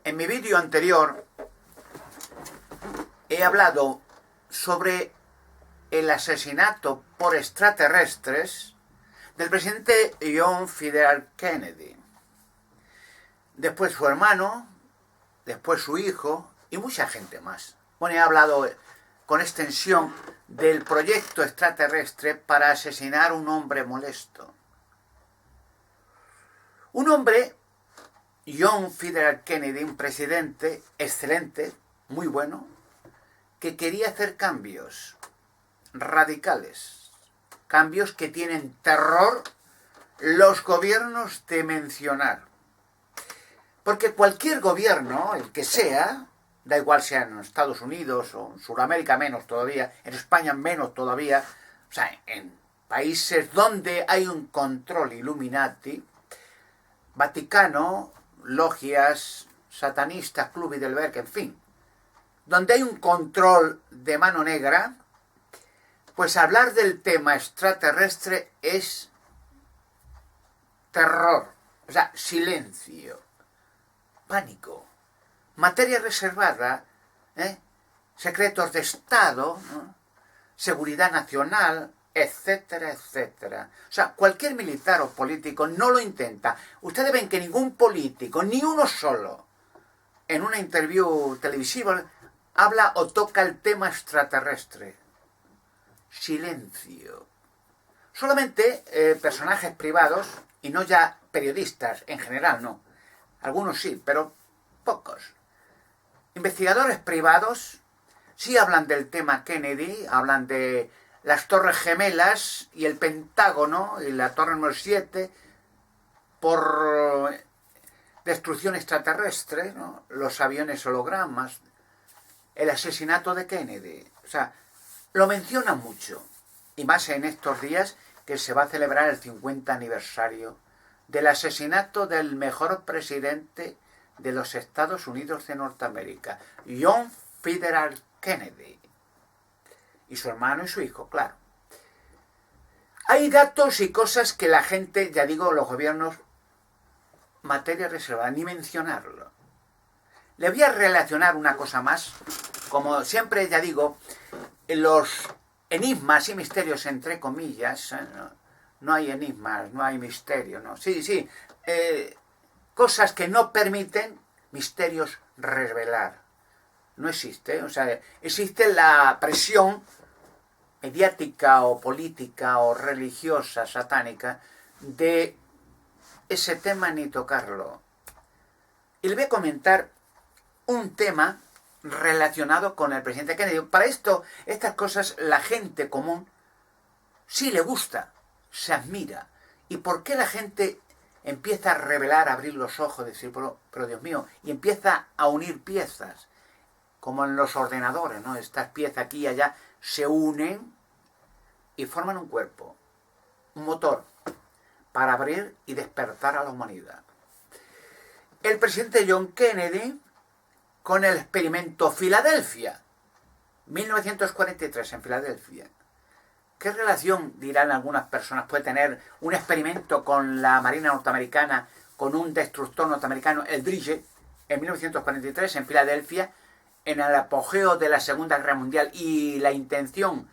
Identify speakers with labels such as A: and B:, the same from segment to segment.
A: En mi vídeo anterior he hablado sobre el asesinato por extraterrestres del presidente John F. Kennedy. Después su hermano, después su hijo y mucha gente más. Bueno, he hablado con extensión del proyecto extraterrestre para asesinar a un hombre molesto. Un hombre, John F. Kennedy, un presidente excelente, muy bueno, que quería hacer cambios radicales, cambios que tienen terror los gobiernos de mencionar. Porque cualquier gobierno, el que sea, da igual sea en Estados Unidos o en Sudamérica menos todavía, en España menos todavía, o sea, en países donde hay un control Illuminati, Vaticano, logias, satanistas, Club Bilderberg, en fin, donde hay un control de mano negra, pues hablar del tema extraterrestre es terror, o sea, silencio, pánico, materia reservada, secretos de Estado, ¿no? Seguridad nacional, etcétera, etcétera. O sea, cualquier militar o político no lo intenta. Ustedes ven que ningún político, ni uno solo, en una interview televisiva, habla o toca el tema extraterrestre. Silencio. Solamente personajes privados, y no ya periodistas en general, no. Algunos sí, pero pocos. Investigadores privados sí hablan del tema Kennedy, hablan de las Torres Gemelas y el Pentágono y la Torre número 7 por destrucción extraterrestre, ¿no? Los aviones hologramas, el asesinato de Kennedy. O sea, lo mencionan mucho. Y más en estos días que se va a celebrar el 50 aniversario del asesinato del mejor presidente de los Estados Unidos de Norteamérica, John F. Kennedy. Y su hermano y su hijo, claro. Hay datos y cosas que la gente, ya digo, los gobiernos, materia reservada, ni mencionarlo. Le voy a relacionar una cosa más. Como siempre, ya digo, los enigmas y misterios, entre comillas, no hay enigmas, no hay misterio, ¿no? Sí, cosas que no permiten misterios revelar. No existe, o sea, existe la presión mediática o política o religiosa, satánica, de ese tema ni tocarlo. Y le voy a comentar un tema relacionado con el presidente Kennedy. Para esto, estas cosas, la gente común sí le gusta, se admira. ¿Y por qué la gente empieza a revelar, a abrir los ojos, decir, pero Dios mío, y empieza a unir piezas? Como en los ordenadores, ¿no? Estas piezas aquí y allá se unen y forman un cuerpo, un motor, para abrir y despertar a la humanidad. El presidente John Kennedy, con el experimento Filadelfia, 1943 en Filadelfia. ¿Qué relación, dirán algunas personas, puede tener un experimento con la Marina norteamericana, con un destructor norteamericano, el Drille, en 1943 en Filadelfia, en el apogeo de la Segunda Guerra Mundial y la intención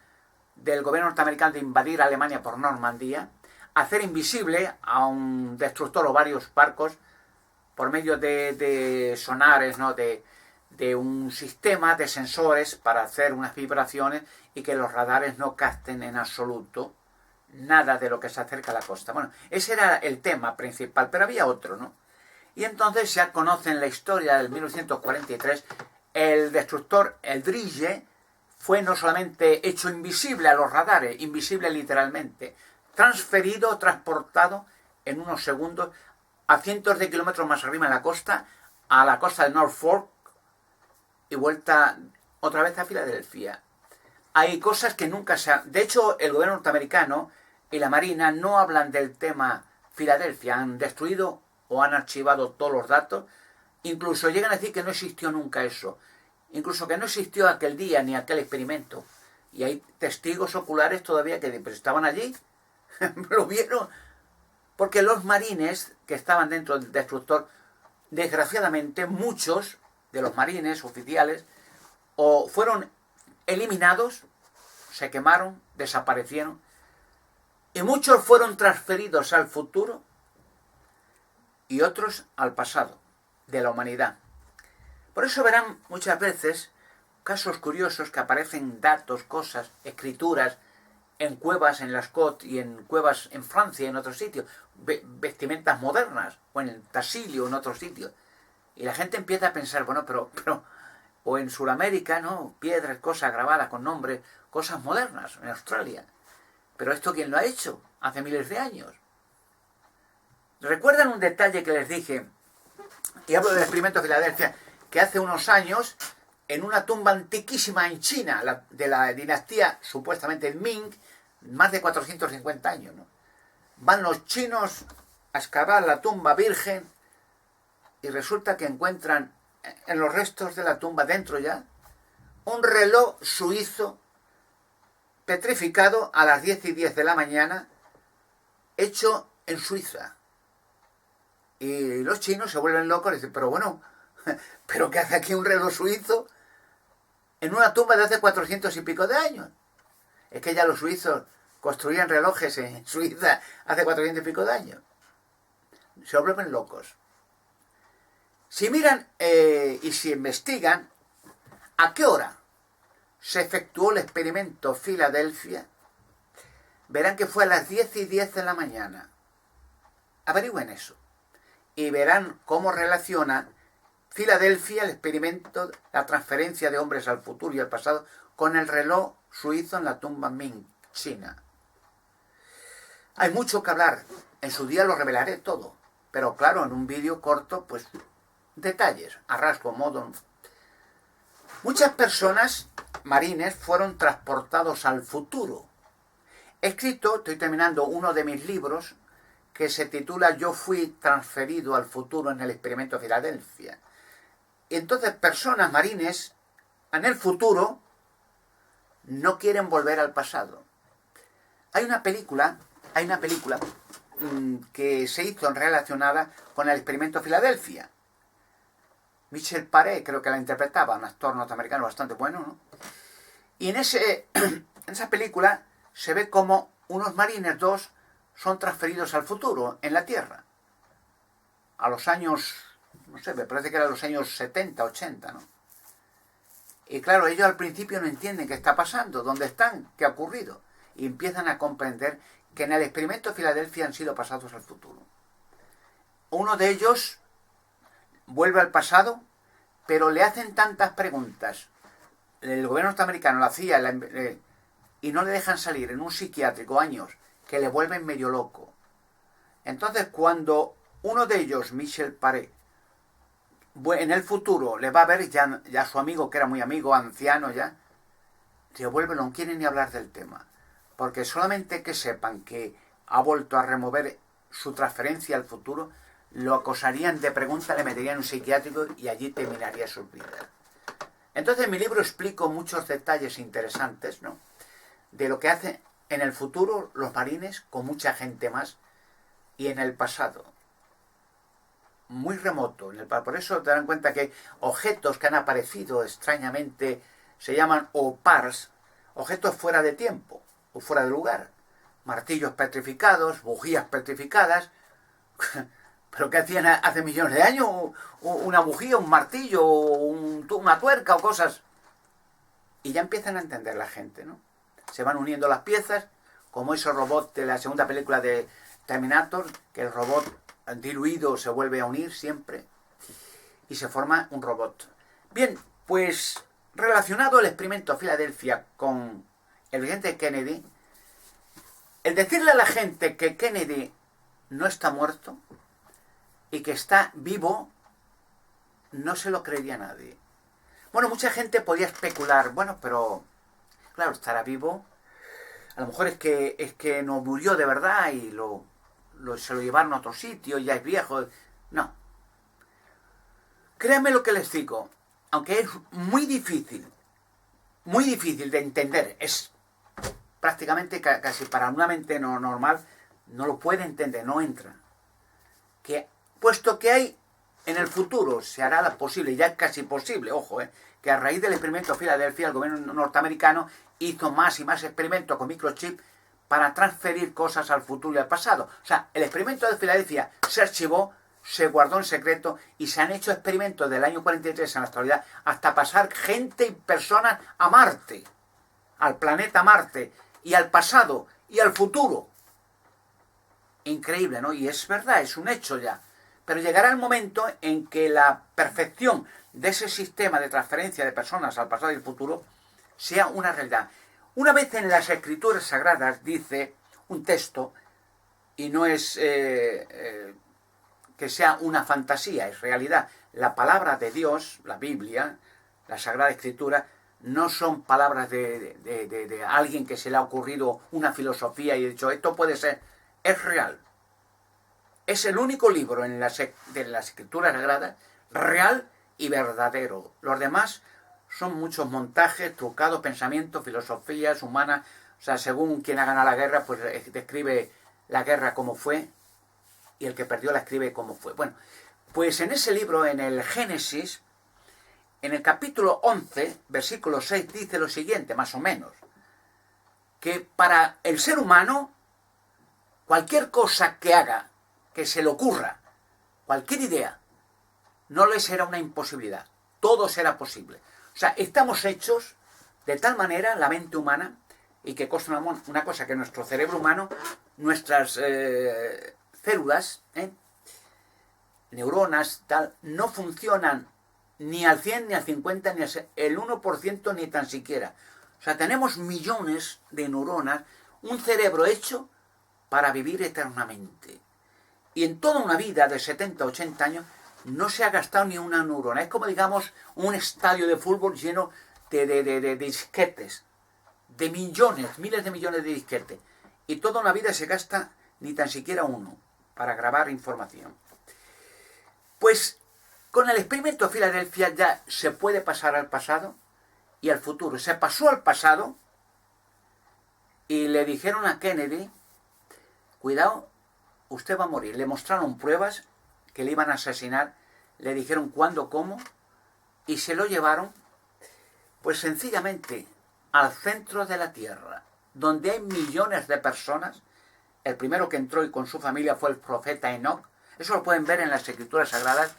A: del gobierno norteamericano de invadir Alemania por Normandía, hacer invisible a un destructor o varios barcos por medio de sonares, ¿no? de un sistema de sensores para hacer unas vibraciones y que los radares no capten en absoluto nada de lo que se acerca a la costa. Bueno, ese era el tema principal, pero había otro, ¿no? Y entonces ya conocen la historia del 1943, el destructor, el Drille, fue no solamente hecho invisible a los radares, invisible literalmente, transferido, transportado en unos segundos a cientos de kilómetros más arriba en la costa, a la costa de Norfolk, y vuelta otra vez a Filadelfia. Hay cosas que nunca se han... De hecho, el gobierno norteamericano y la Marina no hablan del tema Filadelfia. Han destruido o han archivado todos los datos. Incluso llegan a decir que no existió nunca eso. Incluso que no existió aquel día ni aquel experimento. Y hay testigos oculares todavía que pues, estaban allí, lo vieron. Porque los marines que estaban dentro del destructor desgraciadamente, muchos de los marines oficiales o fueron eliminados, se quemaron, desaparecieron, y muchos fueron transferidos al futuro y otros al pasado de la humanidad. Por eso verán muchas veces casos curiosos que aparecen datos, cosas, escrituras en cuevas en Lascaux y en cuevas en Francia y en otros sitios, vestimentas modernas, o en el Tasilio, en otros sitios. Y la gente empieza a pensar, bueno, pero o en Sudamérica, ¿no? Piedras, cosas grabadas con nombres, cosas modernas, en Australia. Pero ¿esto quién lo ha hecho? Hace miles de años. ¿Recuerdan un detalle que les dije? Y hablo del experimento de Filadelfia, que hace unos años, en una tumba antiquísima en China, de la dinastía supuestamente Ming, más de 450 años, ¿no? Van los chinos a excavar la tumba virgen y resulta que encuentran en los restos de la tumba, dentro ya, un reloj suizo petrificado a las 10:10 de la mañana, hecho en Suiza. Y los chinos se vuelven locos y dicen, pero bueno, ¿pero qué hace aquí un reloj suizo en una tumba de hace 400 y pico de años? Es que ya los suizos construían relojes en Suiza hace 400 y pico de años. Se vuelven locos. Si miran y si investigan a qué hora se efectuó el experimento Filadelfia, verán que fue a las 10:10 de la mañana. Averigüen eso. Y verán cómo relaciona Filadelfia, el experimento, la transferencia de hombres al futuro y al pasado, con el reloj suizo en la tumba Ming, China. Hay mucho que hablar. En su día lo revelaré todo. Pero claro, en un vídeo corto, pues detalles, a rasgo, modo. Muchas personas, marines, fueron transportados al futuro. He escrito, estoy terminando uno de mis libros, que se titula Yo fui transferido al futuro en el experimento de Filadelfia. Y entonces personas, marines, en el futuro, no quieren volver al pasado. Hay una película que se hizo relacionada con el experimento Filadelfia. Michel Paré creo que la interpretaba, un actor norteamericano bastante bueno, ¿no? Y en esa película se ve como unos marines, dos, son transferidos al futuro, en la Tierra. A los años, no sé, me parece que eran los años 70, 80, ¿no? Y claro, ellos al principio no entienden qué está pasando, dónde están, qué ha ocurrido. Y empiezan a comprender que en el experimento de Filadelfia han sido pasados al futuro. Uno de ellos vuelve al pasado, pero le hacen tantas preguntas. El gobierno norteamericano lo hacía y no le dejan salir en un psiquiátrico años, que le vuelven medio loco. Entonces, cuando uno de ellos, Michel Paré, en el futuro le va a ver ya su amigo, que era muy amigo, anciano ya, se vuelve, no quiere ni hablar del tema. Porque solamente que sepan que ha vuelto a remover su transferencia al futuro, lo acosarían de preguntas, le meterían en un psiquiátrico y allí terminaría su vida. Entonces en mi libro explico muchos detalles interesantes, ¿no?, de lo que hacen en el futuro los marines con mucha gente más y en el pasado. Muy remoto. Por eso te dan cuenta que objetos que han aparecido extrañamente se llaman OPARs, objetos fuera de tiempo o fuera de lugar. Martillos petrificados, bujías petrificadas. ¿Pero qué hacían hace millones de años? Una bujía, un martillo, una tuerca o cosas. Y ya empiezan a entender la gente, ¿no? Se van uniendo las piezas, como esos robots de la segunda película de Terminator, que el robot diluido se vuelve a unir siempre y se forma un robot. Bien, pues relacionado el experimento Filadelfia con el presidente Kennedy, el decirle a la gente que Kennedy no está muerto y que está vivo, no se lo creería nadie. Bueno, mucha gente podía especular, bueno, pero claro, estará vivo, a lo mejor es que no murió de verdad y se lo llevaron a otro sitio, ya es viejo. No. Créanme lo que les digo, aunque es muy difícil de entender, es prácticamente casi para una mente normal, no lo puede entender, no entra. Que puesto que hay En el futuro se hará posible, ya es casi posible, ojo, que a raíz del experimento de Filadelfia, el gobierno norteamericano hizo más y más experimentos con microchips para transferir cosas al futuro y al pasado. O sea, el experimento de Filadelfia se archivó, se guardó en secreto y se han hecho experimentos del año 43 en la actualidad hasta pasar gente y personas a Marte, al planeta Marte, y al pasado y al futuro. Increíble, ¿no? Y es verdad, es un hecho ya. Pero llegará el momento en que la perfección de ese sistema de transferencia de personas al pasado y al futuro sea una realidad. Una vez en las Escrituras Sagradas dice un texto, y no es que sea una fantasía, es realidad. La palabra de Dios, la Biblia, la Sagrada Escritura, no son palabras de alguien que se le ha ocurrido una filosofía y ha dicho, esto puede ser, es real. Es el único libro de las Escrituras Sagradas real y verdadero. Los demás son muchos montajes, trucados, pensamientos, filosofías humanas. O sea, según quien ha ganado la guerra, pues describe la guerra como fue y el que perdió la escribe como fue. Bueno, pues en ese libro, en el Génesis, en el capítulo 11, versículo 6, dice lo siguiente, más o menos, que para el ser humano, cualquier cosa que haga, que se le ocurra, cualquier idea, no le será una imposibilidad. Todo será posible. O sea, estamos hechos de tal manera, la mente humana, y que cosa una cosa que nuestro cerebro humano, nuestras células, neuronas, tal, no funcionan ni al 100, ni al 50, ni al el 1%, ni tan siquiera. O sea, tenemos millones de neuronas, un cerebro hecho para vivir eternamente. Y en toda una vida de 70, 80 años no se ha gastado ni una neurona. Es como, digamos, un estadio de fútbol lleno de disquetes, de millones, miles de millones de disquetes. Y toda una vida se gasta ni tan siquiera uno para grabar información. Pues con el experimento de Filadelfia ya se puede pasar al pasado y al futuro. Se pasó al pasado y le dijeron a Kennedy, cuidado, usted va a morir. Le mostraron pruebas que le iban a asesinar, le dijeron cuándo, cómo, y se lo llevaron, pues sencillamente, al centro de la Tierra, donde hay millones de personas. El primero que entró y con su familia fue el profeta Enoch. Eso lo pueden ver en las Escrituras Sagradas,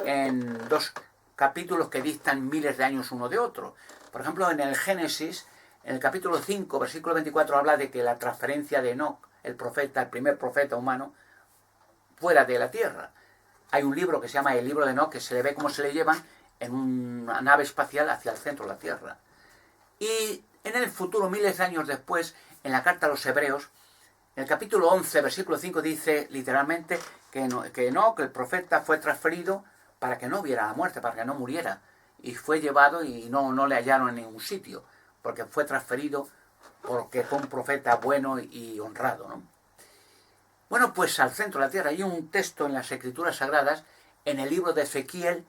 A: en 2 capítulos que distan miles de años uno de otro. Por ejemplo, en el Génesis, en el capítulo 5, versículo 24, habla de que la transferencia de Enoch, el profeta, el primer profeta humano, fuera de la Tierra. Hay un libro que se llama el libro de Enoch, que se le ve cómo se le llevan en una nave espacial hacia el centro de la Tierra. Y en el futuro, miles de años después, en la carta a los Hebreos, en el capítulo 11, versículo 5, dice literalmente que Enoch, el profeta, fue transferido para que no viera la muerte, para que no muriera. Y fue llevado y no le hallaron en ningún sitio, porque fue transferido porque fue un profeta bueno y honrado, ¿no? Bueno, pues al centro de la Tierra hay un texto en las Escrituras Sagradas, en el libro de Ezequiel,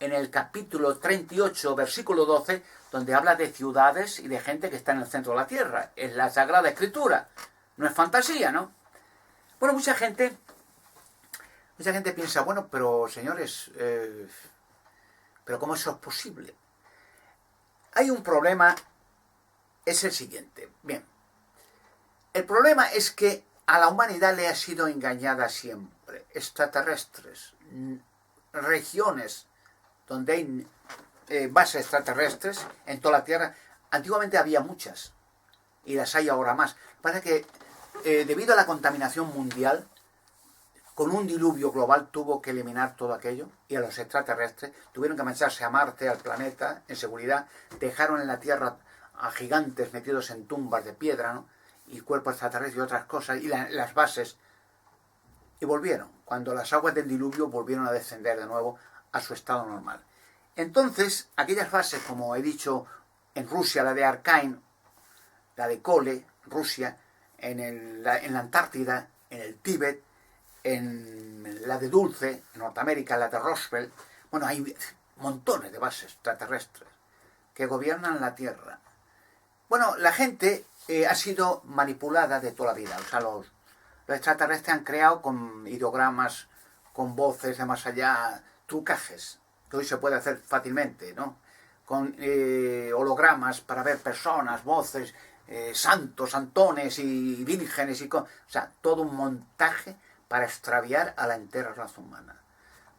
A: en el capítulo 38, versículo 12, donde habla de ciudades y de gente que está en el centro de la Tierra. Es la Sagrada Escritura. No es fantasía, ¿no? Bueno, mucha gente piensa, bueno, pero señores, pero ¿cómo eso es posible? Hay un problema, es el siguiente. Bien, el problema es que a la humanidad le ha sido engañada siempre. Extraterrestres, regiones donde hay bases extraterrestres en toda la Tierra. Antiguamente había muchas y las hay ahora más. Pasa que debido a la contaminación mundial, con un diluvio global tuvo que eliminar todo aquello, y a los extraterrestres tuvieron que marcharse a Marte, al planeta, en seguridad. Dejaron en la Tierra a gigantes metidos en tumbas de piedra, ¿no? Y cuerpos extraterrestres y otras cosas, y las bases, y volvieron. Cuando las aguas del diluvio volvieron a descender de nuevo a su estado normal. Entonces, aquellas bases, como he dicho, en Rusia, la de Arkain, la de Kole, Rusia, en la Antártida, en el Tíbet, en la de Dulce, en Norteamérica, la de Roosevelt. Bueno, hay montones de bases extraterrestres que gobiernan la Tierra. Bueno, la gente ha sido manipulada de toda la vida. O sea, los extraterrestres han creado con ideogramas, con voces de más allá, trucajes, que hoy se puede hacer fácilmente, ¿no? Con hologramas para ver personas, voces, santos, santones y vírgenes, o sea, todo un montaje para extraviar a la entera raza humana.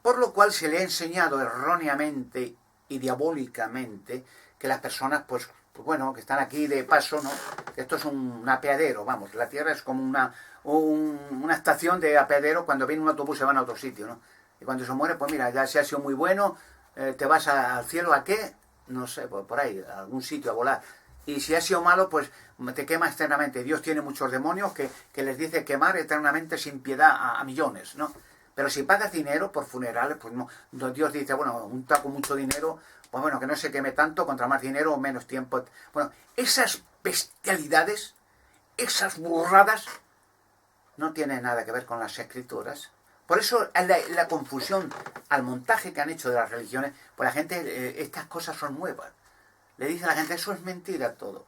A: Por lo cual se le ha enseñado erróneamente y diabólicamente que las personas, pues bueno, que están aquí de paso, ¿no? Esto es un apeadero, vamos, la Tierra es como una estación de apeadero. Cuando viene un autobús se van a otro sitio, ¿no? Y cuando se muere, pues mira, ya se ha sido muy bueno, te vas al cielo, ¿a qué? No sé, por ahí, a algún sitio a volar. Y si ha sido malo, pues te quema eternamente. Dios tiene muchos demonios que les dice quemar eternamente sin piedad a millones, ¿no? Pero si pagas dinero por funerales, pues no. Dios dice, bueno, un taco mucho dinero, pues bueno, que no se queme tanto, contra más dinero o menos tiempo. Bueno, esas bestialidades, esas burradas, no tienen nada que ver con las escrituras. Por eso la confusión al montaje que han hecho de las religiones, pues la gente, estas cosas son nuevas. Le dice a la gente, eso es mentira todo.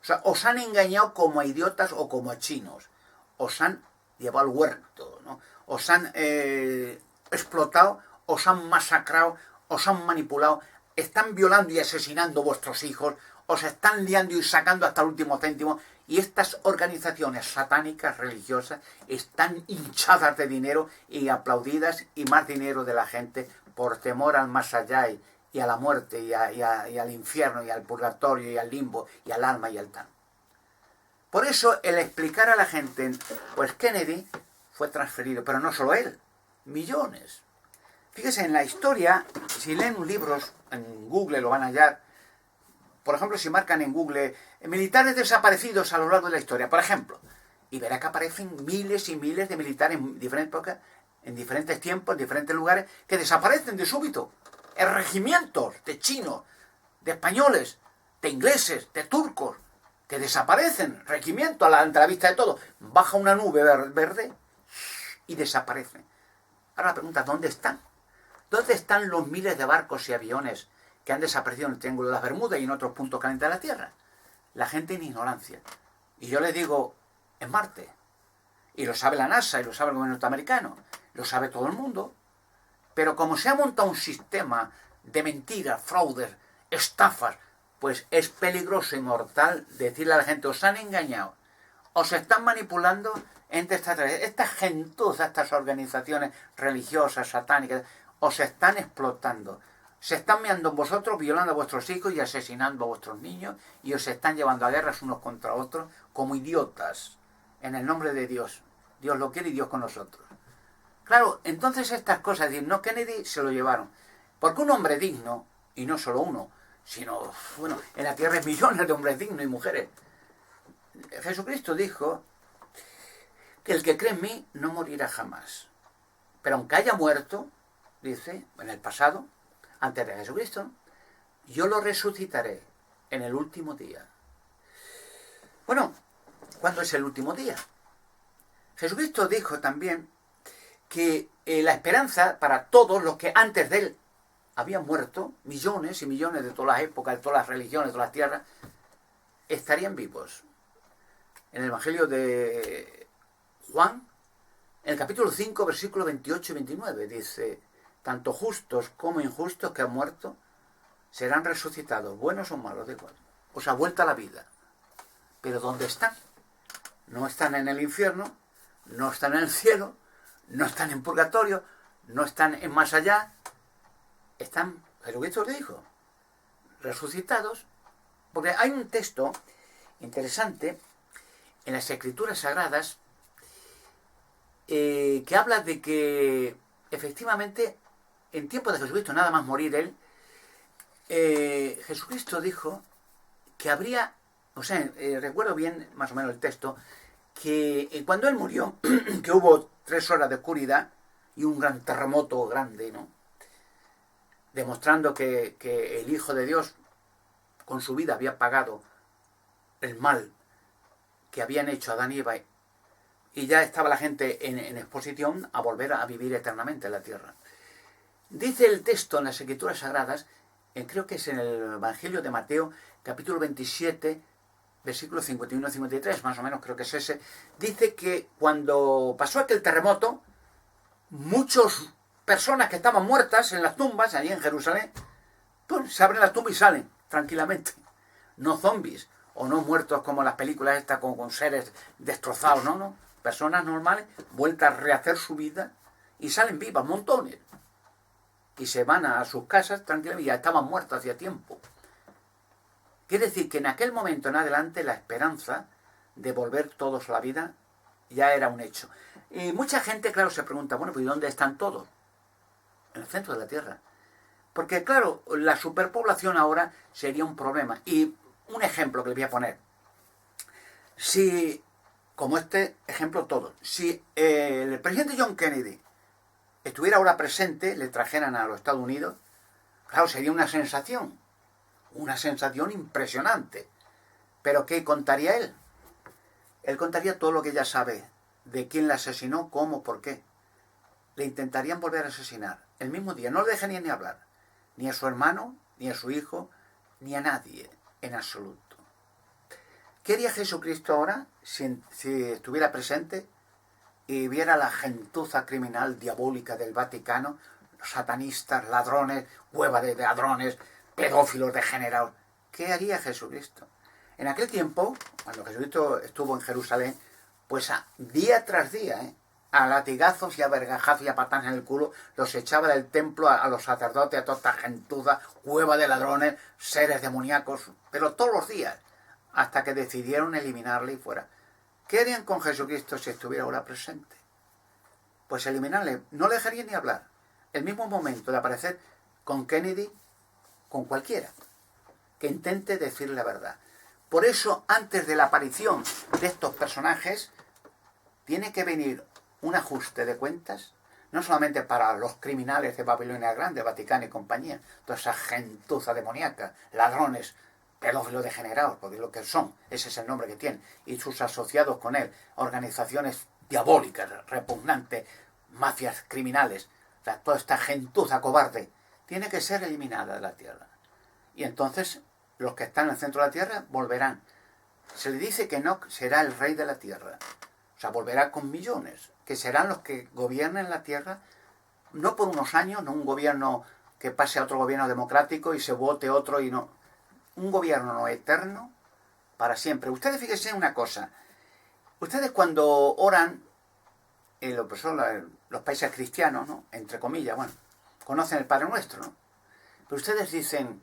A: O sea, os han engañado como a idiotas o como a chinos. Os han llevado al huerto, ¿no? Os han explotado, os han masacrado, os han manipulado, están violando y asesinando vuestros hijos, os están liando y sacando hasta el último céntimo, y estas organizaciones satánicas religiosas están hinchadas de dinero y aplaudidas, y más dinero de la gente por temor al más allá y a la muerte y al infierno y al purgatorio y al limbo y al alma y al tan. Por eso el explicar a la gente, pues Kennedy fue transferido, pero no solo él, millones. Fíjese, en la historia, si leen libros, en Google lo van a hallar. Por ejemplo, si marcan en Google militares desaparecidos a lo largo de la historia, por ejemplo, y verá que aparecen miles y miles de militares en diferentes épocas, en diferentes tiempos, en diferentes lugares, que desaparecen de súbito. En regimientos de chinos, de españoles, de ingleses, de turcos, que desaparecen, regimientos ante la vista de todos. Baja una nube verde y desaparecen. Ahora la pregunta, ¿dónde están? ¿Dónde están los miles de barcos y aviones que han desaparecido en el Triángulo de las Bermudas y en otros puntos calientes de la Tierra? La gente en ignorancia. Y yo les digo, en Marte. Y lo sabe la NASA, y lo sabe el gobierno norteamericano, lo sabe todo el mundo. Pero como se ha montado un sistema de mentiras, fraudes, estafas, pues es peligroso y mortal decirle a la gente, os han engañado, os están manipulando entre estas gentuzas, estas organizaciones religiosas, satánicas, os están explotando. Se están meando en vosotros, violando a vuestros hijos y asesinando a vuestros niños, y os están llevando a guerras unos contra otros como idiotas, en el nombre de Dios. Dios lo quiere y Dios con nosotros. Claro, entonces estas cosas, no, Kennedy se lo llevaron. Porque un hombre digno, y no solo uno, sino, bueno, en la tierra hay millones de hombres dignos y mujeres. Jesucristo dijo que el que cree en mí no morirá jamás. Pero aunque haya muerto, dice, en el pasado, antes de Jesucristo, yo lo resucitaré en el último día. Bueno, ¿cuándo es el último día? Jesucristo dijo también que la esperanza para todos los que antes de él habían muerto, millones y millones de todas las épocas, de todas las religiones, de todas las tierras, estarían vivos. En el Evangelio de Juan, en el capítulo 5, versículos 28 y 29, dice, tanto justos como injustos que han muerto serán resucitados, buenos o malos, de igual. O sea, vuelta a la vida. Pero ¿dónde están? No están en el infierno, no están en el cielo, no están en purgatorio, no están en más allá, están, Jesucristo le dijo, resucitados, porque hay un texto interesante en las Escrituras Sagradas que habla de que efectivamente en tiempo de Jesucristo, nada más morir él, Jesucristo dijo que habría, o sea, recuerdo bien más o menos el texto, que cuando él murió, que hubo 3 horas de oscuridad y un gran terremoto grande, ¿no? Demostrando que el Hijo de Dios con su vida había pagado el mal que habían hecho Adán y Eva, y ya estaba la gente en exposición a volver a vivir eternamente en la tierra. Dice el texto en las Escrituras Sagradas, creo que es en el Evangelio de Mateo, capítulo 27, versículos 51 y 53, más o menos creo que es ese, dice que cuando pasó aquel terremoto, muchos personas que estaban muertas en las tumbas, allí en Jerusalén, pues se abren las tumbas y salen tranquilamente. No zombies, o no muertos como las películas estas con seres destrozados, no, no. Personas normales, vueltas a rehacer su vida y salen vivas, montones. Y se van a sus casas tranquilamente, ya estaban muertos hacía tiempo. Quiere decir que en aquel momento en adelante la esperanza de volver todos a la vida ya era un hecho. Y mucha gente, claro, se pregunta, bueno, pues ¿y dónde están todos? En el centro de la Tierra. Porque, claro, la superpoblación ahora sería un problema. Y un ejemplo que les voy a poner. Si, como este ejemplo todo, si el presidente John Kennedy estuviera ahora presente, le trajeran a los Estados Unidos, claro, sería una sensación impresionante. Pero ¿qué contaría él? Él contaría todo lo que ya sabe, de quién la asesinó, cómo, por qué. Le intentarían volver a asesinar el mismo día, no le dejarían ni hablar, ni a su hermano, ni a su hijo, ni a nadie, en absoluto. ¿Qué haría Jesucristo ahora si estuviera presente y viera la gentuza criminal diabólica del Vaticano, satanistas, ladrones, hueva de ladrones, pedófilos degenerados? ¿Qué haría Jesucristo? En aquel tiempo, cuando Jesucristo estuvo en Jerusalén, pues día tras día, a latigazos y a vergajazos y a patadas en el culo, los echaba del templo a los sacerdotes, a toda esta gentuza, hueva de ladrones, seres demoníacos, pero todos los días, hasta que decidieron eliminarle y fuera. ¿Qué harían con Jesucristo si estuviera ahora presente? Pues eliminarle, no le dejarían ni hablar. El mismo momento de aparecer con Kennedy, con cualquiera, que intente decir la verdad. Por eso, antes de la aparición de estos personajes, tiene que venir un ajuste de cuentas, no solamente para los criminales de Babilonia Grande, Vaticano y compañía, toda esa gentuza demoníaca, ladrones, pedófilos degenerados, porque es lo que son, ese es el nombre que tienen, y sus asociados con él, organizaciones diabólicas, repugnantes, mafias criminales, o sea, toda esta gentuza cobarde, tiene que ser eliminada de la tierra. Y entonces los que están en el centro de la tierra volverán. Se le dice que Enoc será el rey de la tierra. O sea, volverá con millones, que serán los que gobiernen la tierra, no por unos años, no un gobierno que pase a otro gobierno democrático y se vote otro y no. Un gobierno no eterno para siempre. Ustedes fíjense en una cosa. Ustedes cuando oran, en lo que son los países cristianos, ¿no? Entre comillas, bueno, conocen el Padre Nuestro, ¿no? Pero ustedes dicen,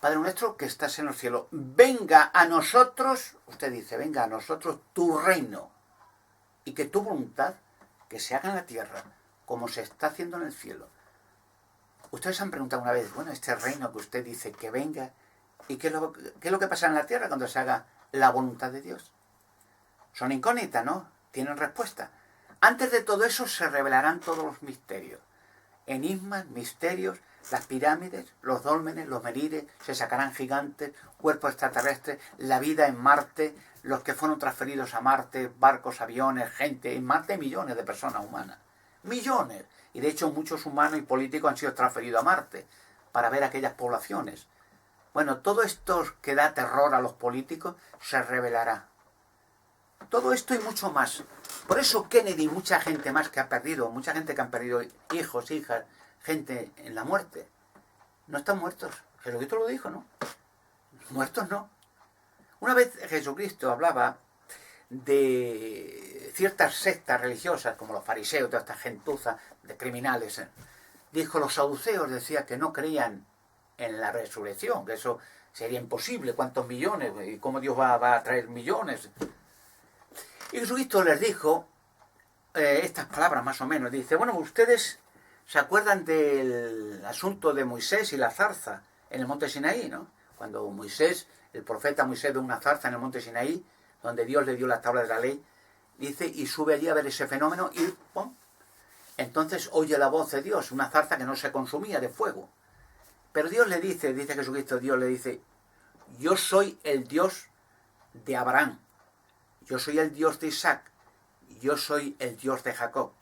A: Padre nuestro que estás en los cielos, venga a nosotros, usted dice, venga a nosotros tu reino, y que tu voluntad, que se haga en la tierra, como se está haciendo en el cielo. Ustedes han preguntado una vez, bueno, este reino que usted dice que venga, ¿y qué es lo que pasa en la tierra cuando se haga la voluntad de Dios? Son incógnitas, ¿no? Tienen respuesta. Antes de todo eso se revelarán todos los misterios. Enigmas, misterios, las pirámides, los dólmenes, los merires, se sacarán gigantes, cuerpos extraterrestres, la vida en Marte, los que fueron transferidos a Marte, barcos, aviones, gente. En Marte hay millones de personas humanas. Millones. Y de hecho muchos humanos y políticos han sido transferidos a Marte para ver aquellas poblaciones. Bueno, todo esto que da terror a los políticos se revelará. Todo esto y mucho más. Por eso Kennedy, mucha gente más que ha perdido, mucha gente que han perdido hijos, hijas, gente en la muerte, no están muertos. Jesucristo lo dijo, ¿no? Muertos no. Una vez Jesucristo hablaba de ciertas sectas religiosas, como los fariseos, toda esta gentuza de criminales. Dijo, los saduceos decía que no creían en la resurrección, que eso sería imposible, ¿cuántos millones? ¿Y cómo Dios va a traer millones? Y Jesucristo les dijo estas palabras más o menos. Dice, bueno, ustedes se acuerdan del asunto de Moisés y la zarza en el monte Sinaí, ¿no? Cuando Moisés, el profeta Moisés, ve una zarza en el monte Sinaí, donde Dios le dio las tablas de la ley, dice, y sube allí a ver ese fenómeno y ¡pum! Entonces oye la voz de Dios, una zarza que no se consumía de fuego. Pero Dios le dice Jesucristo, Dios le dice, yo soy el Dios de Abraham, yo soy el Dios de Isaac, yo soy el Dios de Jacob.